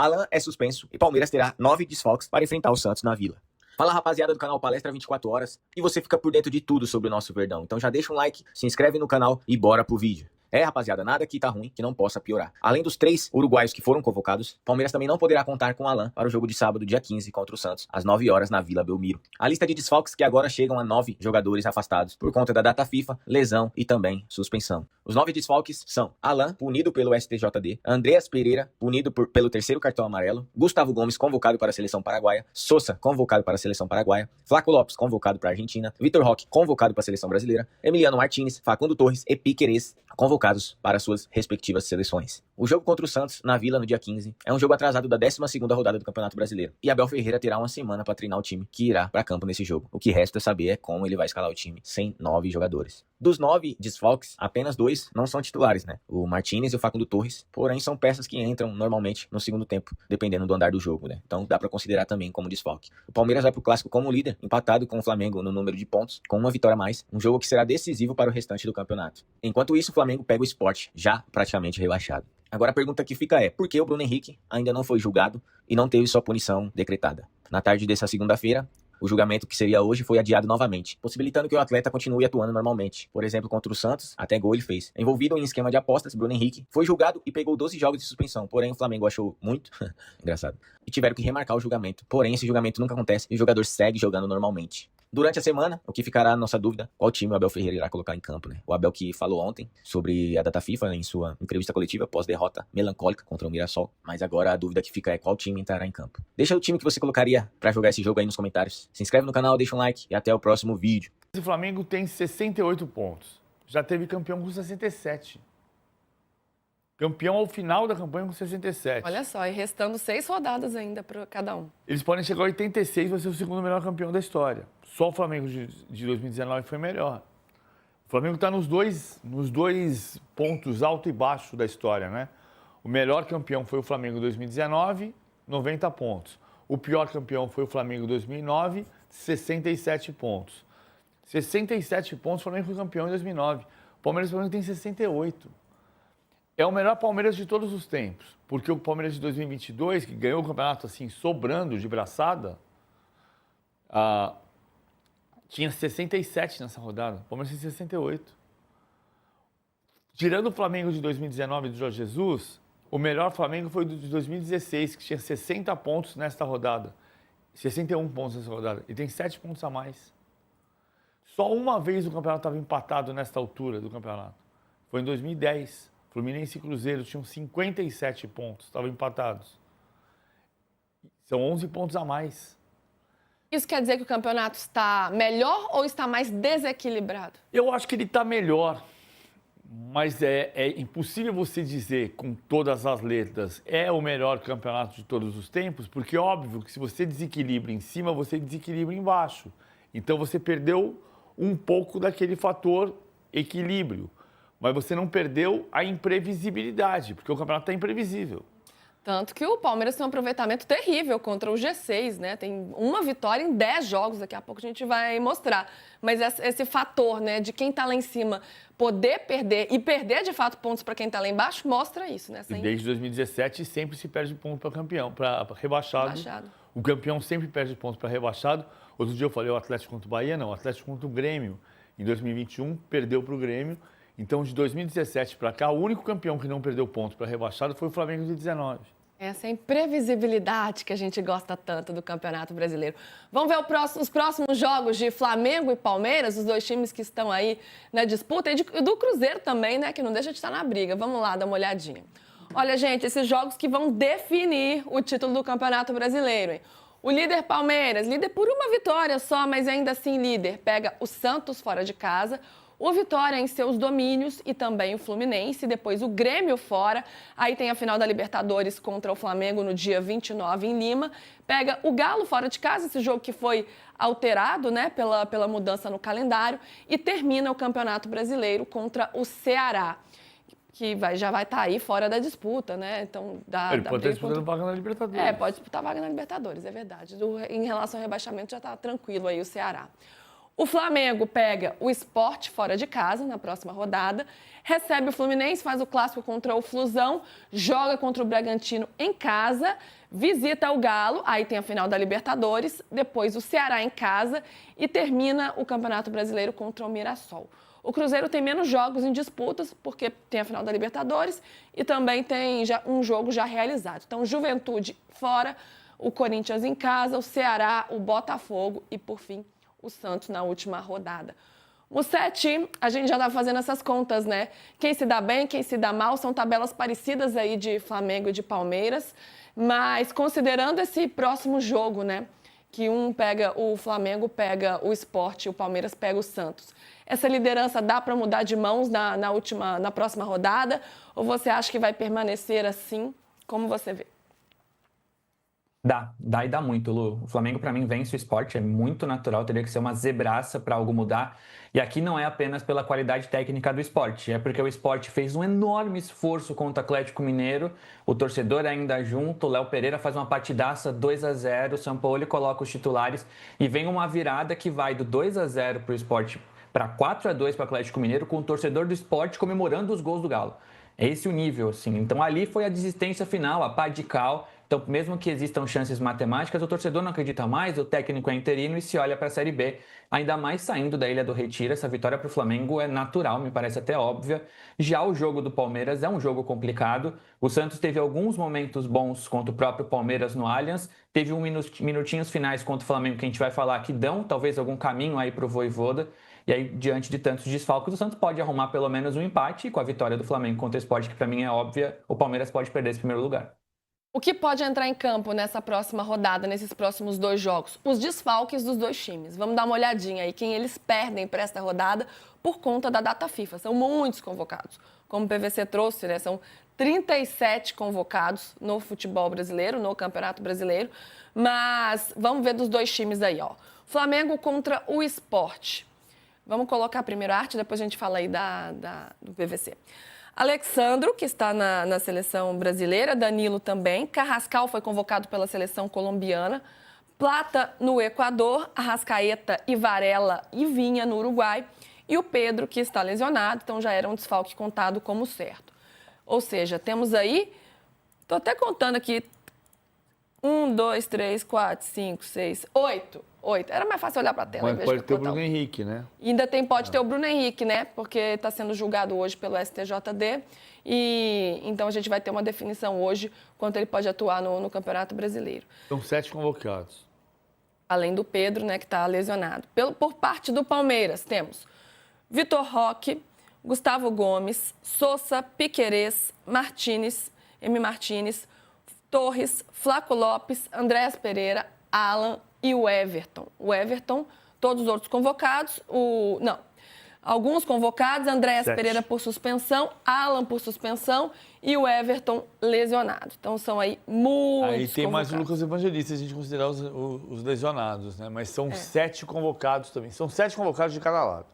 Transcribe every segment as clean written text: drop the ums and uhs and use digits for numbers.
Alan é suspenso e Palmeiras terá 9 desfalques para enfrentar o Santos na Vila. Fala, rapaziada do canal Palestra 24 Horas, e você fica por dentro de tudo sobre o nosso Verdão. Então já deixa um like, se inscreve no canal e bora pro vídeo. Rapaziada, nada aqui tá ruim que não possa piorar. Além dos 3 uruguaios que foram convocados, Palmeiras também não poderá contar com Alan para o jogo de sábado, dia 15, contra o Santos, às 9 horas na Vila Belmiro. A lista de desfalques que agora chegam a 9 jogadores afastados por conta da data FIFA, lesão e também suspensão. Os 9 desfalques são Alan, punido pelo STJD, Andreas Pereira, punido pelo 3º cartão amarelo, Gustavo Gomes, convocado para a seleção paraguaia, Sosa, convocado para a seleção paraguaia, Flaco Lopes, convocado para a Argentina, Vitor Roque, convocado para a seleção brasileira, Emiliano Martinez, Facundo Torres e Piquerez, convocados para suas respectivas seleções. O jogo contra o Santos, na Vila, no dia 15, é um jogo atrasado da 12ª rodada do Campeonato Brasileiro. E Abel Ferreira terá uma semana para treinar o time que irá para campo nesse jogo. O que resta saber é como ele vai escalar o time sem 9 jogadores. Dos 9 desfalques, apenas 2 não são titulares, né? O Martinez e o Facundo Torres, porém são peças que entram normalmente no segundo tempo, dependendo do andar do jogo, né? Então dá para considerar também como desfalque. O Palmeiras vai pro Clássico como líder, empatado com o Flamengo no número de pontos, com uma vitória a mais, um jogo que será decisivo para o restante do campeonato. Enquanto isso, o Flamengo pega o Sport, já praticamente rebaixado. Agora a pergunta que fica é, por que o Bruno Henrique ainda não foi julgado e não teve sua punição decretada? Na tarde dessa segunda-feira, o julgamento que seria hoje foi adiado novamente, possibilitando que o atleta continue atuando normalmente. Por exemplo, contra o Santos, até gol ele fez. Envolvido em esquema de apostas, Bruno Henrique foi julgado e pegou 12 jogos de suspensão. Porém, o Flamengo achou muito engraçado e tiveram que remarcar o julgamento. Porém, esse julgamento nunca acontece e o jogador segue jogando normalmente. Durante a semana, o que ficará a nossa dúvida, qual time o Abel Ferreira irá colocar em campo, né? O Abel que falou ontem sobre a data FIFA em sua entrevista coletiva pós-derrota melancólica contra o Mirassol, mas agora a dúvida que fica é qual time entrará em campo. Deixa o time que você colocaria pra jogar esse jogo aí nos comentários. Se inscreve no canal, deixa um like e até o próximo vídeo. O Flamengo tem 68 pontos. Já teve campeão com 67. Campeão ao final da campanha com 67. Olha só, e restando 6 rodadas ainda para cada um. Eles podem chegar a 86 e vai ser o segundo melhor campeão da história. Só o Flamengo de 2019 foi melhor. O Flamengo está nos dois pontos alto e baixo da história, né? O melhor campeão foi o Flamengo em 2019, 90 pontos. O pior campeão foi o Flamengo em 2009, 67 pontos. 67 pontos, o Flamengo foi campeão em 2009. O Palmeiras tem 68. É o melhor Palmeiras de todos os tempos, porque o Palmeiras de 2022, que ganhou o campeonato assim, sobrando de braçada, tinha 67 nessa rodada. O Palmeiras tem 68. Tirando o Flamengo de 2019 do Jorge Jesus, o melhor Flamengo foi o de 2016, que tinha 60 pontos nesta rodada. 61 pontos nessa rodada. E tem 7 pontos a mais. Só uma vez o campeonato estava empatado nesta altura do campeonato. Foi em 2010. Fluminense e Cruzeiro tinham 57 pontos, estavam empatados. São 11 pontos a mais. Isso quer dizer que o campeonato está melhor ou está mais desequilibrado? Eu acho que ele está melhor, mas é impossível você dizer com todas as letras é o melhor campeonato de todos os tempos, porque óbvio que se você desequilibra em cima, você desequilibra embaixo. Então você perdeu um pouco daquele fator equilíbrio, mas você não perdeu a imprevisibilidade, porque o campeonato está imprevisível. Tanto que o Palmeiras tem um aproveitamento terrível contra o G6, né? Tem uma vitória em 10 jogos, daqui a pouco a gente vai mostrar. Mas esse fator, né, de quem está lá em cima poder perder e perder, de fato, pontos para quem está lá embaixo, mostra isso, né? E desde 2017 sempre se perde ponto para campeão, para rebaixado. O campeão sempre perde pontos para rebaixado. Outro dia eu falei o Atlético contra o Bahia, não, o Atlético contra o Grêmio. Em 2021 perdeu para o Grêmio. Então, de 2017 para cá, o único campeão que não perdeu pontos para rebaixado foi o Flamengo de 19. Essa imprevisibilidade que a gente gosta tanto do Campeonato Brasileiro. Vamos ver os próximos jogos de Flamengo e Palmeiras, os dois times que estão aí na disputa, e do Cruzeiro também, né, que não deixa de estar na briga. Vamos lá, dar uma olhadinha. Olha, gente, esses jogos que vão definir o título do Campeonato Brasileiro, hein? O líder Palmeiras, líder por uma vitória só, mas ainda assim líder, pega o Santos fora de casa. O Vitória em seus domínios e também o Fluminense, depois o Grêmio fora. Aí tem a final da Libertadores contra o Flamengo no dia 29 em Lima. Pega o Galo fora de casa, esse jogo que foi alterado, né, pela mudança no calendário. E termina o Campeonato Brasileiro contra o Ceará, que já vai estar aí fora da disputa, né? Então, ele pode estar disputando vaga na Libertadores. Pode disputar vaga na Libertadores, é verdade. Em relação ao rebaixamento já está tranquilo aí o Ceará. O Flamengo pega o Sport fora de casa na próxima rodada, recebe o Fluminense, faz o clássico contra o Flusão, joga contra o Bragantino em casa, visita o Galo, aí tem a final da Libertadores, depois o Ceará em casa e termina o Campeonato Brasileiro contra o Mirassol. O Cruzeiro tem menos jogos em disputas, porque tem a final da Libertadores e também tem um jogo já realizado. Então, Juventude fora, o Corinthians em casa, o Ceará, o Botafogo e, por fim, o Santos na última rodada. O 7, a gente já está fazendo essas contas, né? Quem se dá bem, quem se dá mal, são tabelas parecidas aí de Flamengo e de Palmeiras, mas considerando esse próximo jogo, né? Que o Flamengo pega o Sport e o Palmeiras pega o Santos. Essa liderança dá para mudar de mãos na próxima rodada? Ou você acha que vai permanecer assim? Como você vê? Dá e dá muito, Lu. O Flamengo, para mim, vence o Sport, é muito natural, teria que ser uma zebraça para algo mudar. E aqui não é apenas pela qualidade técnica do Sport, é porque o Sport fez um enorme esforço contra o Atlético Mineiro, o torcedor ainda junto, o Léo Pereira faz uma partidaça 2-0, o Sampaoli coloca os titulares e vem uma virada que vai do 2-0 para o Sport para 4-2 para o Atlético Mineiro, com o torcedor do Sport comemorando os gols do Galo. É esse o nível, assim. Então ali foi a desistência final, a pá de cal. Então, mesmo que existam chances matemáticas, o torcedor não acredita mais, o técnico é interino e se olha para a Série B. Ainda mais saindo da Ilha do Retiro, essa vitória para o Flamengo é natural, me parece até óbvia. Já o jogo do Palmeiras é um jogo complicado. O Santos teve alguns momentos bons contra o próprio Palmeiras no Allianz. Teve minutinhos finais contra o Flamengo que a gente vai falar que dão talvez algum caminho aí para o Vojvoda. E aí, diante de tantos desfalques, o Santos pode arrumar pelo menos um empate. E com a vitória do Flamengo contra o Sport, que para mim é óbvia, o Palmeiras pode perder esse primeiro lugar. O que pode entrar em campo nessa próxima rodada, nesses próximos 2 jogos? Os desfalques dos 2 times. Vamos dar uma olhadinha aí, quem eles perdem para esta rodada por conta da data FIFA. São muitos convocados. Como o PVC trouxe, né? São 37 convocados no futebol brasileiro, no Campeonato Brasileiro. Mas vamos ver dos 2 times aí, ó. Flamengo contra o Sport. Vamos colocar primeiro a arte, depois a gente fala aí do PVC. Alexandro, que está na seleção brasileira, Danilo também. Carrascal foi convocado pela seleção colombiana. Plata no Equador, Arrascaeta e Varela e Vinha no Uruguai. E o Pedro, que está lesionado, então já era um desfalque contado como certo. Ou seja, temos aí, estou até contando aqui, 1, 2, 3, 4, 5, 6, 8. Era mais fácil olhar para a tela. Mas pode ter o Bruno Henrique, né? E ainda pode ter o Bruno Henrique, né? Porque está sendo julgado hoje pelo STJD. E então a gente vai ter uma definição hoje quanto ele pode atuar no Campeonato Brasileiro. São 7 convocados. Além do Pedro, né, que está lesionado. Por parte do Palmeiras, temos Vitor Roque, Gustavo Gomes, Sousa, Piquerez, Martínez, Torres, Flaco Lopes, Andréas Pereira, Alan e o Everton. O Everton, todos os outros convocados. Alguns convocados, Andréas Pereira por suspensão, Alan por suspensão e o Everton lesionado. Então são aí muitos Aí tem convocados. mais o Lucas Evangelista, se a gente considerar os lesionados, né? Mas são 7 convocados também. São 7 convocados de cada lado.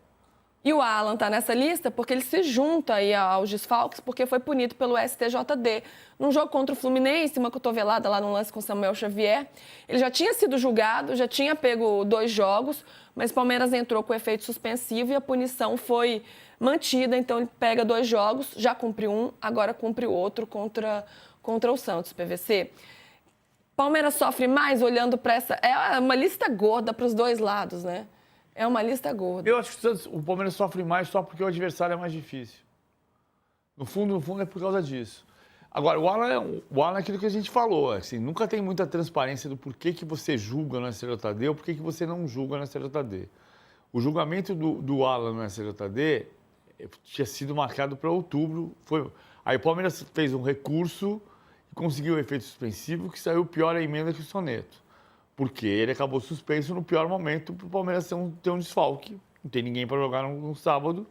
E o Alan está nessa lista porque ele se junta aí aos desfalques, porque foi punido pelo STJD. Num jogo contra o Fluminense, uma cotovelada lá no lance com Samuel Xavier. Ele já tinha sido julgado, já tinha pego 2 jogos, mas o Palmeiras entrou com efeito suspensivo e a punição foi mantida. Então ele pega 2 jogos, já cumpriu um, agora cumpre o outro contra o Santos, PVC. Palmeiras sofre mais olhando para essa... É uma lista gorda para os 2 lados, né? É uma lista gorda. Eu acho que o Palmeiras sofre mais só porque o adversário é mais difícil. No fundo é por causa disso. Agora, o Alan é aquilo que a gente falou. Assim, nunca tem muita transparência do porquê que você julga no STJD ou porquê que você não julga no STJD. O julgamento do Alan no STJD tinha sido marcado para outubro. Aí o Palmeiras fez um recurso e conseguiu o efeito suspensivo, que saiu pior a emenda que o soneto. Porque ele acabou suspenso no pior momento para o Palmeiras ter um desfalque. Não tem ninguém para jogar no sábado,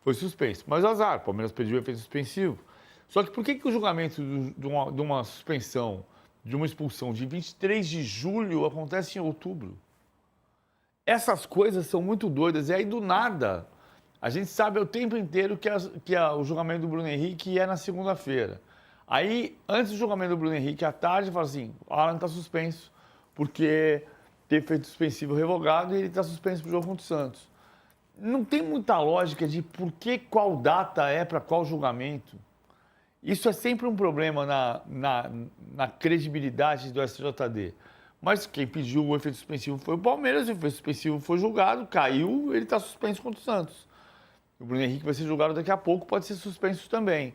foi suspenso. Mas azar, o Palmeiras pediu o efeito suspensivo. Só que por que o julgamento de uma suspensão, de uma expulsão de 23 de julho acontece em outubro? Essas coisas são muito doidas. E aí, do nada, a gente sabe o tempo inteiro que o julgamento do Bruno Henrique é na segunda-feira. Aí, antes do julgamento do Bruno Henrique, à tarde, fala assim, o Alan está suspenso. Porque teve efeito suspensivo revogado e ele está suspenso para o jogo contra o Santos. Não tem muita lógica de por que qual data é para qual julgamento. Isso é sempre um problema na credibilidade do STJD. Mas quem pediu o efeito suspensivo foi o Palmeiras, o efeito suspensivo foi julgado, caiu, ele está suspenso contra o Santos. O Bruno Henrique vai ser julgado daqui a pouco, pode ser suspenso também.